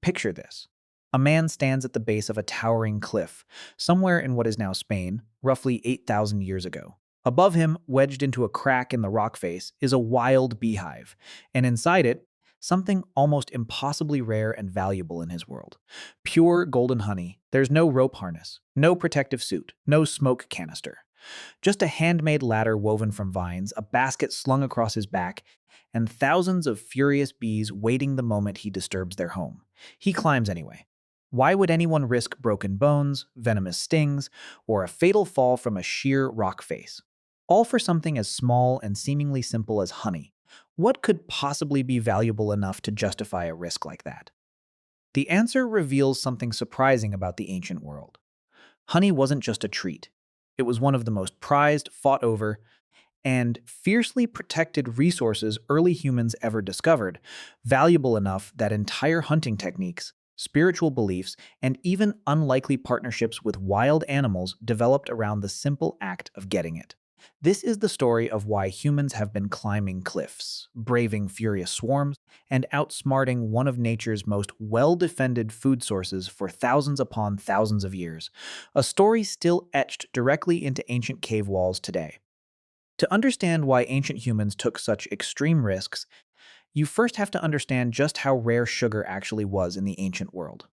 Picture this. A man stands at the base of a towering cliff, somewhere in what is now Spain, roughly 8,000 years ago. Above him, wedged into a crack in the rock face, is a wild beehive, and inside it, something almost impossibly rare and valuable in his world. Pure golden honey. There's no rope harness, no protective suit, no smoke canister. Just a handmade ladder woven from vines, a basket slung across his back, and thousands of furious bees waiting the moment he disturbs their home. He climbs anyway. Why would anyone risk broken bones, venomous stings, or a fatal fall from a sheer rock face? All for something as small and seemingly simple as honey. What could possibly be valuable enough to justify a risk like that? The answer reveals something surprising about the ancient world. Honey wasn't just a treat. It was one of the most prized, fought over, and fiercely protected resources early humans ever discovered, valuable enough that entire hunting techniques, spiritual beliefs, and even unlikely partnerships with wild animals developed around the simple act of getting it. This is the story of why humans have been climbing cliffs, braving furious swarms, and outsmarting one of nature's most well-defended food sources for thousands upon thousands of years, a story still etched directly into ancient cave walls today. To understand why ancient humans took such extreme risks, you first have to understand just how rare sugar actually was in the ancient world.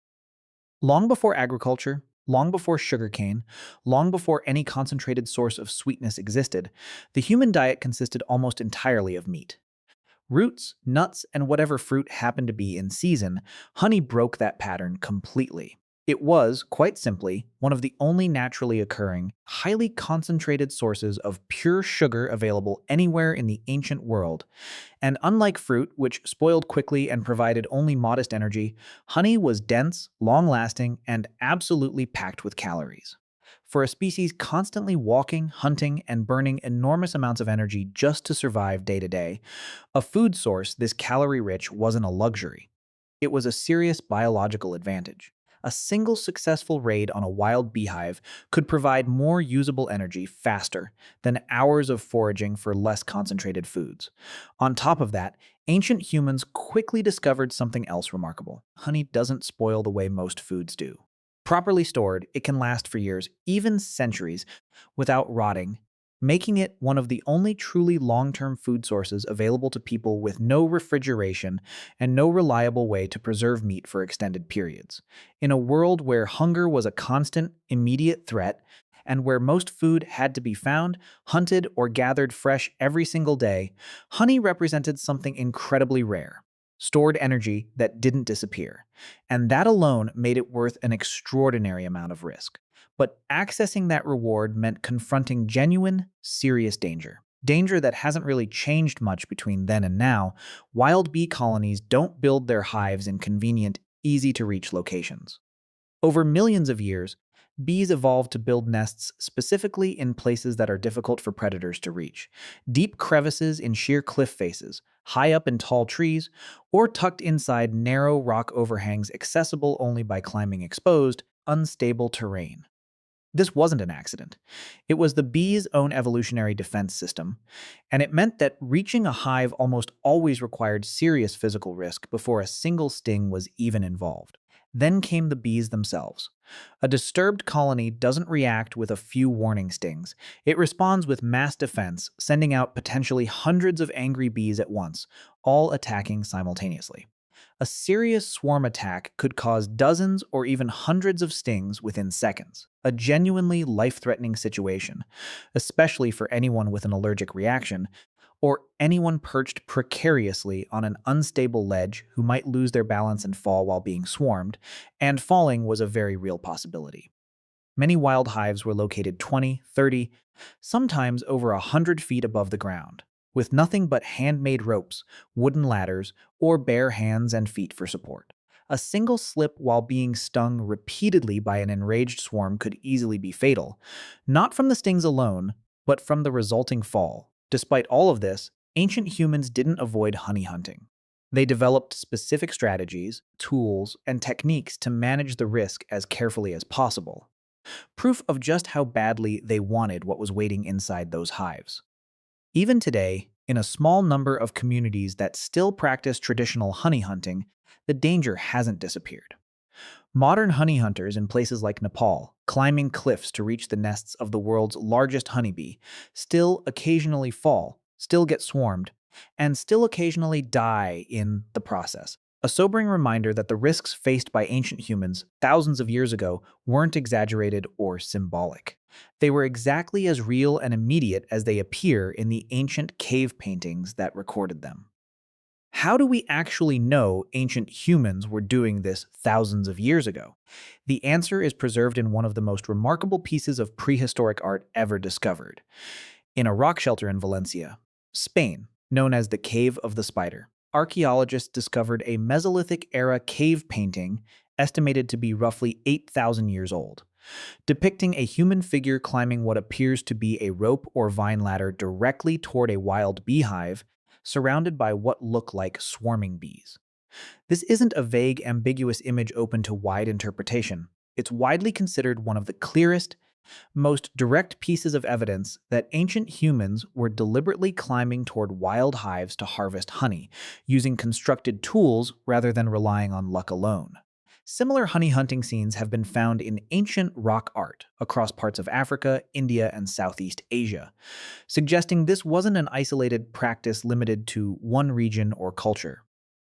Long before agriculture, long before sugarcane, long before any concentrated source of sweetness existed, the human diet consisted almost entirely of meat. Roots, nuts, and whatever fruit happened to be in season, honey broke that pattern completely. It was, quite simply, one of the only naturally occurring, highly concentrated sources of pure sugar available anywhere in the ancient world. And unlike fruit, which spoiled quickly and provided only modest energy, honey was dense, long-lasting, and absolutely packed with calories. For a species constantly walking, hunting, and burning enormous amounts of energy just to survive day to day, a food source this calorie-rich wasn't a luxury. It was a serious biological advantage. A single successful raid on a wild beehive could provide more usable energy faster than hours of foraging for less concentrated foods. On top of that, ancient humans quickly discovered something else remarkable. Honey doesn't spoil the way most foods do. Properly stored, it can last for years, even centuries, without rotting, making it one of the only truly long-term food sources available to people with no refrigeration and no reliable way to preserve meat for extended periods. In a world where hunger was a constant, immediate threat, and where most food had to be found, hunted, or gathered fresh every single day, honey represented something incredibly rare. Stored energy that didn't disappear. And that alone made it worth an extraordinary amount of risk. But accessing that reward meant confronting genuine, serious danger. Danger that hasn't really changed much between then and now. Wild bee colonies don't build their hives in convenient, easy-to-reach locations. Over millions of years, bees evolved to build nests specifically in places that are difficult for predators to reach. Deep crevices in sheer cliff faces, high up in tall trees, or tucked inside narrow rock overhangs accessible only by climbing exposed, unstable terrain. This wasn't an accident. It was the bee's own evolutionary defense system, and it meant that reaching a hive almost always required serious physical risk before a single sting was even involved. Then came the bees themselves. A disturbed colony doesn't react with a few warning stings. It responds with mass defense, sending out potentially hundreds of angry bees at once, all attacking simultaneously. A serious swarm attack could cause dozens or even hundreds of stings within seconds, a genuinely life-threatening situation, especially for anyone with an allergic reaction, or anyone perched precariously on an unstable ledge who might lose their balance and fall while being swarmed, and falling was a very real possibility. Many wild hives were located 20, 30, sometimes over 100 feet above the ground, with nothing but handmade ropes, wooden ladders, or bare hands and feet for support. A single slip while being stung repeatedly by an enraged swarm could easily be fatal, not from the stings alone, but from the resulting fall. Despite all of this, ancient humans didn't avoid honey hunting. They developed specific strategies, tools, and techniques to manage the risk as carefully as possible. Proof of just how badly they wanted what was waiting inside those hives. Even today, In a small number of communities that still practice traditional honey hunting, the danger hasn't disappeared. Modern honey hunters in places like Nepal, climbing cliffs to reach the nests of the world's largest honeybee, still occasionally fall, still get swarmed, and still occasionally die in the process. A sobering reminder that the risks faced by ancient humans thousands of years ago weren't exaggerated or symbolic. They were exactly as real and immediate as they appear in the ancient cave paintings that recorded them. How do we actually know ancient humans were doing this thousands of years ago? The answer is preserved in one of the most remarkable pieces of prehistoric art ever discovered. In a rock shelter in Valencia, Spain, known as the Cave of the Spider, archaeologists discovered a Mesolithic-era cave painting estimated to be roughly 8,000 years old, depicting a human figure climbing what appears to be a rope or vine ladder directly toward a wild beehive, surrounded by what look like swarming bees. This isn't a vague, ambiguous image open to wide interpretation. It's widely considered one of the clearest, most direct pieces of evidence that ancient humans were deliberately climbing toward wild hives to harvest honey, using constructed tools rather than relying on luck alone. Similar honey hunting scenes have been found in ancient rock art across parts of Africa, India, and Southeast Asia, suggesting this wasn't an isolated practice limited to one region or culture,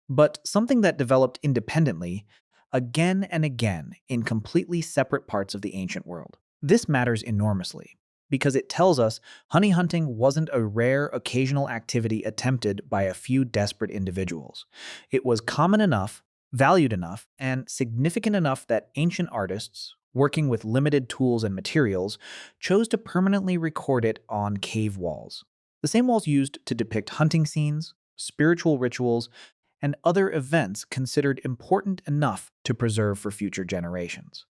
but something that developed independently again and again in completely separate parts of the ancient world. This matters enormously because it tells us honey hunting wasn't a rare, occasional activity attempted by a few desperate individuals. It was common enough, valued enough, and significant enough that ancient artists, working with limited tools and materials, chose to permanently record it on cave walls. The same walls used to depict hunting scenes, spiritual rituals, and other events considered important enough to preserve for future generations.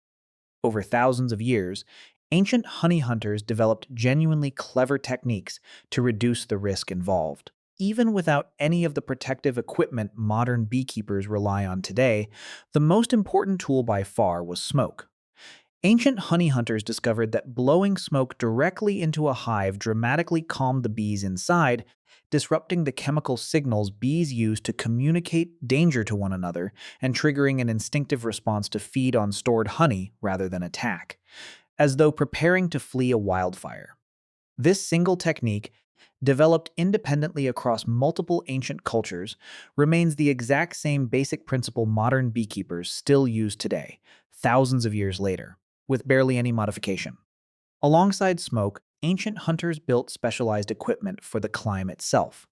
Over thousands of years, ancient honey hunters developed genuinely clever techniques to reduce the risk involved. Even without any of the protective equipment modern beekeepers rely on today, the most important tool by far was smoke. Ancient honey hunters discovered that blowing smoke directly into a hive dramatically calmed the bees inside, disrupting the chemical signals bees use to communicate danger to one another and triggering an instinctive response to feed on stored honey rather than attack, as though preparing to flee a wildfire. This single technique, developed independently across multiple ancient cultures, remains the exact same basic principle modern beekeepers still use today, thousands of years later, with barely any modification. Alongside smoke, ancient hunters built specialized equipment for the climb itself.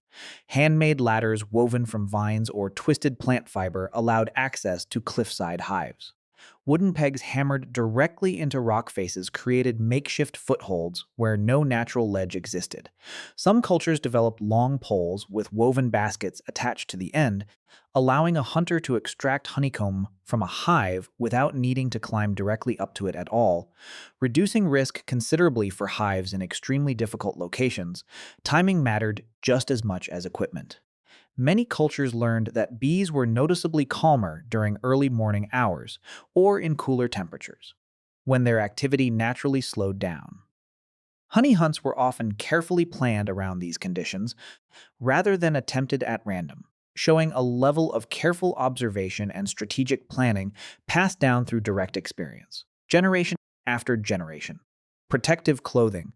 Handmade ladders woven from vines or twisted plant fiber allowed access to cliffside hives. Wooden pegs hammered directly into rock faces created makeshift footholds where no natural ledge existed. Some cultures developed long poles with woven baskets attached to the end, allowing a hunter to extract honeycomb from a hive without needing to climb directly up to it at all, reducing risk considerably for hives in extremely difficult locations. Timing mattered just as much as equipment. Many cultures learned that bees were noticeably calmer during early morning hours or in cooler temperatures, when their activity naturally slowed down. Honey hunts were often carefully planned around these conditions rather than attempted at random, showing a level of careful observation and strategic planning passed down through direct experience, generation after generation. Protective clothing,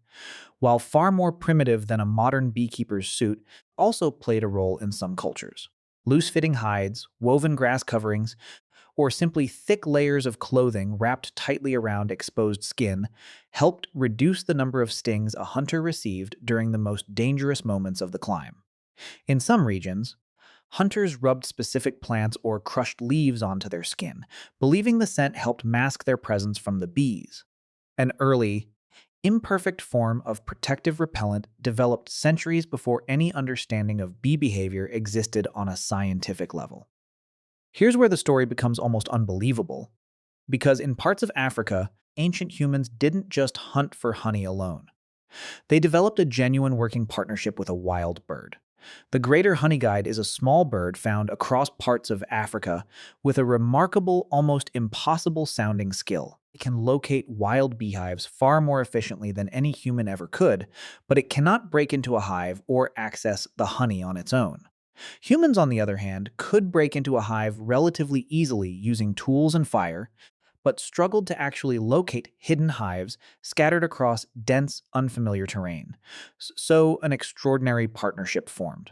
while far more primitive than a modern beekeeper's suit, also played a role in some cultures. Loose-fitting hides, woven grass coverings, or simply thick layers of clothing wrapped tightly around exposed skin helped reduce the number of stings a hunter received during the most dangerous moments of the climb. In some regions, hunters rubbed specific plants or crushed leaves onto their skin, believing the scent helped mask their presence from the bees. An early, imperfect form of protective repellent developed centuries before any understanding of bee behavior existed on a scientific level. Here's where the story becomes almost unbelievable, because in parts of Africa, ancient humans didn't just hunt for honey alone. They developed a genuine working partnership with a wild bird. The greater honeyguide is a small bird found across parts of Africa with a remarkable, almost impossible sounding skill. It can locate wild beehives far more efficiently than any human ever could, but it cannot break into a hive or access the honey on its own. Humans, on the other hand, could break into a hive relatively easily using tools and fire, but struggled to actually locate hidden hives scattered across dense, unfamiliar terrain. So, an extraordinary partnership formed.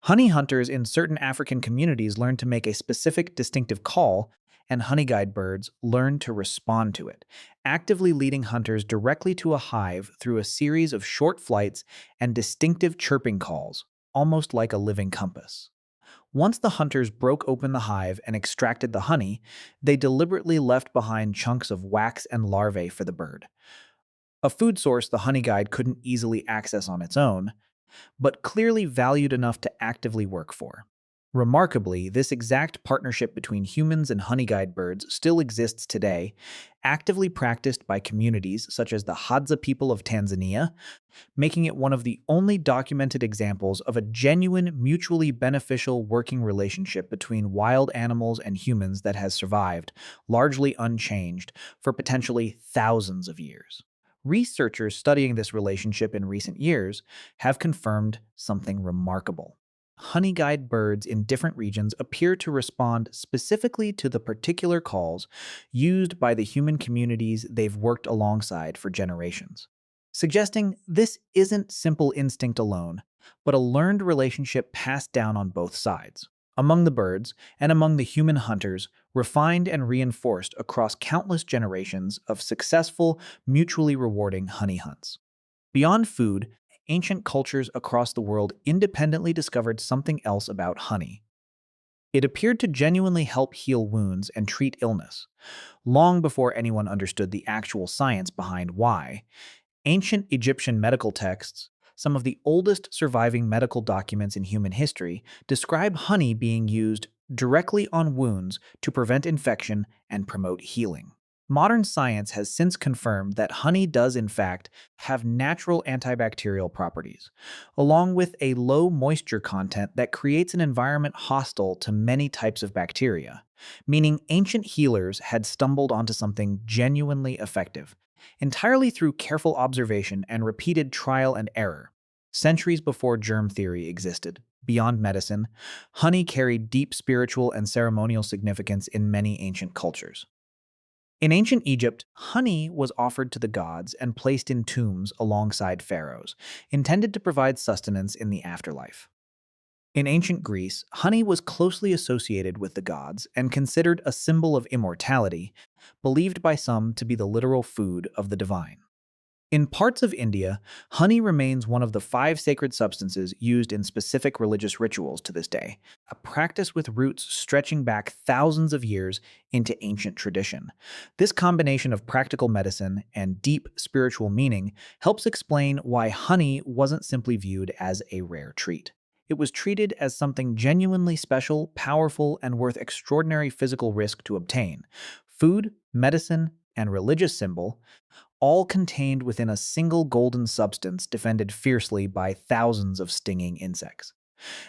Honey hunters in certain African communities learned to make a specific distinctive call, and honey guide birds learned to respond to it, actively leading hunters directly to a hive through a series of short flights and distinctive chirping calls, almost like a living compass. Once the hunters broke open the hive and extracted the honey, they deliberately left behind chunks of wax and larvae for the bird. A food source the honey guide couldn't easily access on its own, but clearly valued enough to actively work for. Remarkably, this exact partnership between humans and honey guide birds still exists today, actively practiced by communities such as the Hadza people of Tanzania, making it one of the only documented examples of a genuine, mutually beneficial working relationship between wild animals and humans that has survived, largely unchanged, for potentially thousands of years. Researchers studying this relationship in recent years have confirmed something remarkable. Honey guide birds in different regions appear to respond specifically to the particular calls used by the human communities they've worked alongside for generations, suggesting this isn't simple instinct alone, but a learned relationship passed down on both sides, among the birds and among the human hunters, refined and reinforced across countless generations of successful, mutually rewarding honey hunts. Beyond food, ancient cultures across the world independently discovered something else about honey. It appeared to genuinely help heal wounds and treat illness, long before anyone understood the actual science behind why. Ancient Egyptian medical texts, some of the oldest surviving medical documents in human history, describe honey being used directly on wounds to prevent infection and promote healing. Modern science has since confirmed that honey does, in fact, have natural antibacterial properties, along with a low moisture content that creates an environment hostile to many types of bacteria, meaning ancient healers had stumbled onto something genuinely effective, entirely through careful observation and repeated trial and error. Centuries before germ theory existed, beyond medicine, honey carried deep spiritual and ceremonial significance in many ancient cultures. In ancient Egypt, honey was offered to the gods and placed in tombs alongside pharaohs, intended to provide sustenance in the afterlife. In ancient Greece, honey was closely associated with the gods and considered a symbol of immortality, believed by some to be the literal food of the divine. In parts of India, honey remains one of the 5 sacred substances used in specific religious rituals to this day, a practice with roots stretching back thousands of years into ancient tradition. This combination of practical medicine and deep spiritual meaning helps explain why honey wasn't simply viewed as a rare treat. It was treated as something genuinely special, powerful, and worth extraordinary physical risk to obtain. Food, medicine, and religious symbol, all contained within a single golden substance defended fiercely by thousands of stinging insects.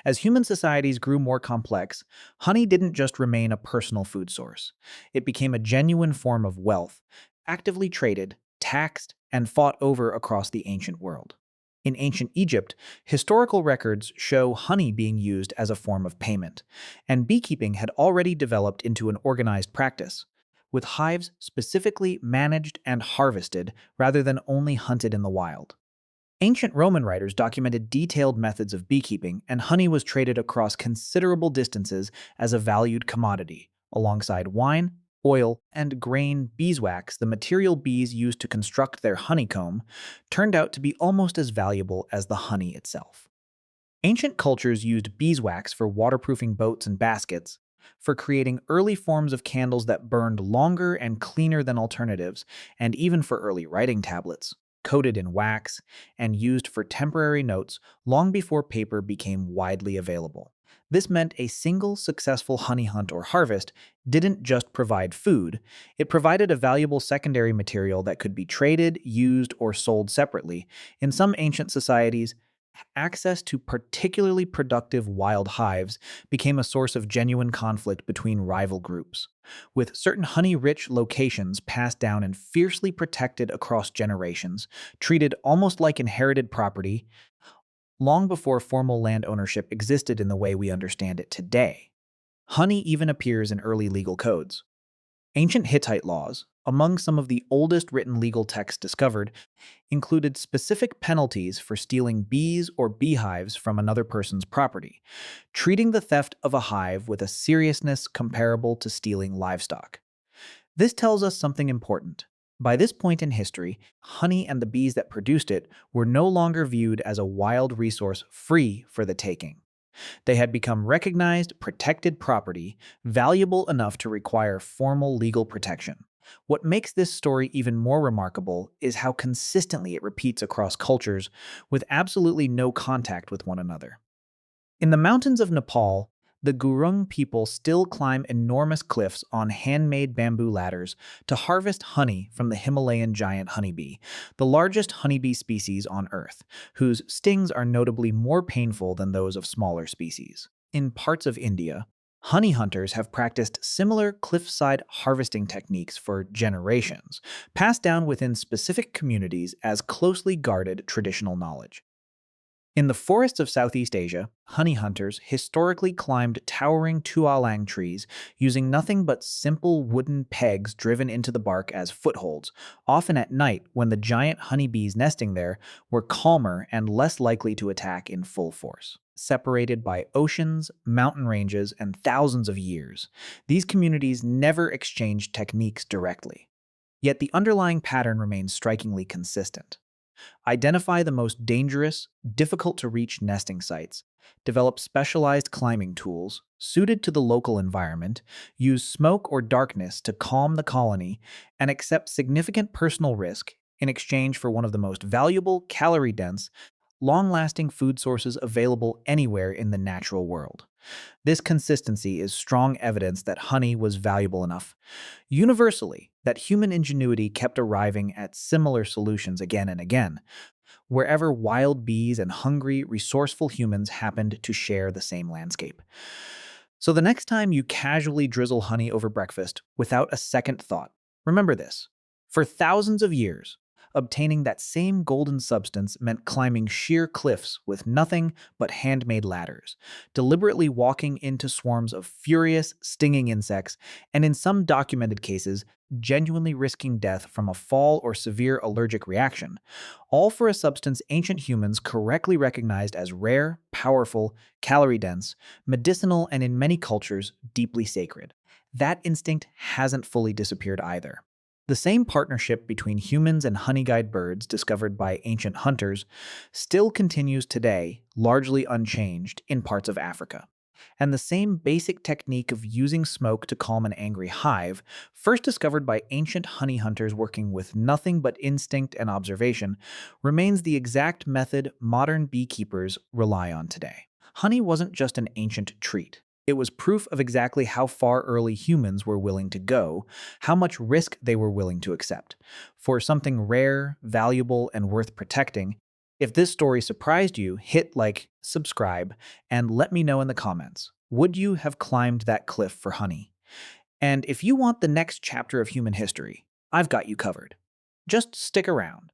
As human societies grew more complex, honey didn't just remain a personal food source. It became a genuine form of wealth, actively traded, taxed, and fought over across the ancient world. In ancient Egypt, historical records show honey being used as a form of payment, and beekeeping had already developed into an organized practice, with hives specifically managed and harvested rather than only hunted in the wild. Ancient Roman writers documented detailed methods of beekeeping, and honey was traded across considerable distances as a valued commodity. Alongside wine, oil, and grain, beeswax, the material bees used to construct their honeycomb, turned out to be almost as valuable as the honey itself. Ancient cultures used beeswax for waterproofing boats and baskets, for creating early forms of candles that burned longer and cleaner than alternatives, and even for early writing tablets, coated in wax and used for temporary notes long before paper became widely available. This meant a single successful honey hunt or harvest didn't just provide food, it provided a valuable secondary material that could be traded, used, or sold separately. In some ancient societies, Access to particularly productive wild hives became a source of genuine conflict between rival groups, with certain honey-rich locations passed down and fiercely protected across generations, treated almost like inherited property long before formal land ownership existed in the way we understand it today. Honey even appears in early legal codes. Ancient Hittite laws, among some of the oldest written legal texts discovered, included specific penalties for stealing bees or beehives from another person's property, treating the theft of a hive with a seriousness comparable to stealing livestock. This tells us something important. By this point in history, honey and the bees that produced it were no longer viewed as a wild resource free for the taking. They had become recognized, protected property, valuable enough to require formal legal protection. What makes this story even more remarkable is how consistently it repeats across cultures with absolutely no contact with one another. In the mountains of Nepal, the Gurung people still climb enormous cliffs on handmade bamboo ladders to harvest honey from the Himalayan giant honeybee, the largest honeybee species on Earth, whose stings are notably more painful than those of smaller species. In parts of India, honey hunters have practiced similar cliffside harvesting techniques for generations, passed down within specific communities as closely guarded traditional knowledge. In the forests of Southeast Asia, honey hunters historically climbed towering tualang trees using nothing but simple wooden pegs driven into the bark as footholds, often at night when the giant honeybees nesting there were calmer and less likely to attack in full force. Separated by oceans, mountain ranges, and thousands of years, these communities never exchanged techniques directly. Yet the underlying pattern remains strikingly consistent. Identify the most dangerous, difficult to reach nesting sites, develop specialized climbing tools suited to the local environment, use smoke or darkness to calm the colony, and accept significant personal risk in exchange for one of the most valuable, calorie dense, long lasting food sources available anywhere in the natural world. This consistency is strong evidence that honey was valuable enough, universally, that human ingenuity kept arriving at similar solutions again and again, wherever wild bees and hungry, resourceful humans happened to share the same landscape. So the next time you casually drizzle honey over breakfast without a second thought, remember this. For thousands of years, obtaining that same golden substance meant climbing sheer cliffs with nothing but handmade ladders, deliberately walking into swarms of furious, stinging insects, and in some documented cases, genuinely risking death from a fall or severe allergic reaction, all for a substance ancient humans correctly recognized as rare, powerful, calorie dense, medicinal, and in many cultures, deeply sacred. That instinct hasn't fully disappeared either. The same partnership between humans and honey-guide birds discovered by ancient hunters still continues today, largely unchanged, in parts of Africa. And the same basic technique of using smoke to calm an angry hive, first discovered by ancient honey hunters working with nothing but instinct and observation, remains the exact method modern beekeepers rely on today. Honey wasn't just an ancient treat. It was proof of exactly how far early humans were willing to go, how much risk they were willing to accept. For something rare, valuable, and worth protecting, if this story surprised you, hit like, subscribe, and let me know in the comments. Would you have climbed that cliff for honey? And if you want the next chapter of human history, I've got you covered. Just stick around.